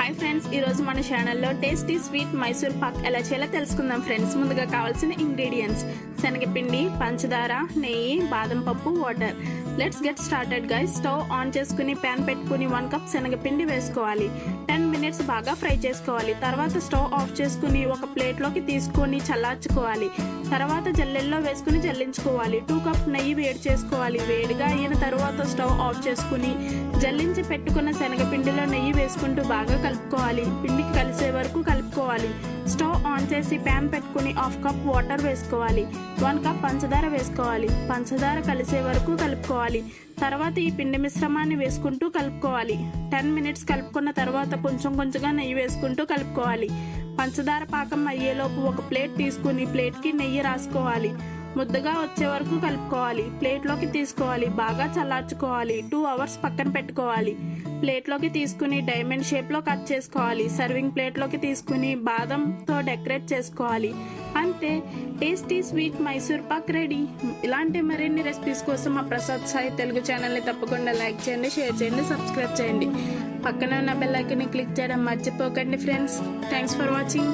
Hi friends, ఈ రోజు మన ఛానల్లో టేస్టీ స్వీట్ మైసూర్ పాక్ ఎలా చేయాలో తెలుసుకుందాం ఫ్రెండ్స్. ముందుగా కావాల్సిన ఇంగ్రీడియంట్స్: శనగపిండి, పంచదార, నెయ్యి, బాదం పప్పు, water. Let's get started guys. Stove on చేసుకుని ప్యాన్ పెట్టుకుని 1 కప్ శనగపిండి వేసుకోవాలి. 10 మినిట్స్ బాగా ఫ్రై చేసుకోవాలి. తర్వాత స్టవ్ ఆఫ్ చేసుకుని ఒక ప్లేట్లోకి తీసుకొని చల్లార్చుకోవాలి. తర్వాత జల్లెల్లో వేసుకుని జల్లించుకోవాలి. 2 కప్ నెయ్యి వేడి చేసుకోవాలి. వేడిగా అయిన తర్వాత స్టవ్ ఆఫ్ చేసుకుని జల్లించి పెట్టుకున్న శనగపిండిలో నెయ్యి వేసుకుంటూ బాగా కలుపుకోవాలి. పిండికి కలిసే వరకు కలుపుకోవాలి. స్టవ్ ఆన్ చేసి ప్యాన్ పెట్టుకుని 1/2 కప్ వాటర్ వేసుకోవాలి. 1 కప్ పంచదార వేసుకోవాలి. పంచదార కలిసే వరకు కలుపుకోవాలి. తర్వాత ఈ పిండి మిశ్రమాన్ని వేసుకుంటూ కలుపుకోవాలి. 10 మినిట్స్ కలుపుకున్న తర్వాత కొంచెం కొంచెంగా నెయ్యి వేసుకుంటూ కలుపుకోవాలి. పంచదార పాకం అయ్యేలోపు ఒక ప్లేట్ తీసుకుని ప్లేట్కి నెయ్యి రాసుకోవాలి. ముద్దగా వచ్చే వరకు కలుపుకోవాలి. ప్లేట్లోకి తీసుకోవాలి. బాగా చల్లార్చుకోవాలి. 2 అవర్స్ పక్కన పెట్టుకోవాలి. ప్లేట్లోకి తీసుకుని డైమండ్ షేప్లో కట్ చేసుకోవాలి. సర్వింగ్ ప్లేట్లోకి తీసుకుని బాదంతో డెకరేట్ చేసుకోవాలి. అంతే, tasty sweet Mysore Pak ready. ఇలాంటి మరిన్ని రెసిపీస్ కోసం మా ప్రసాద్ సాయి తెలుగు ఛానల్ని తప్పకుండా లైక్ చేయండి, షేర్ చేయండి, సబ్స్క్రైబ్ చేయండి. పక్కన ఉన్న బెల్ ఐకాన్ని క్లిక్ చేయడం మర్చిపోకండి ఫ్రెండ్స్. Thanks for watching.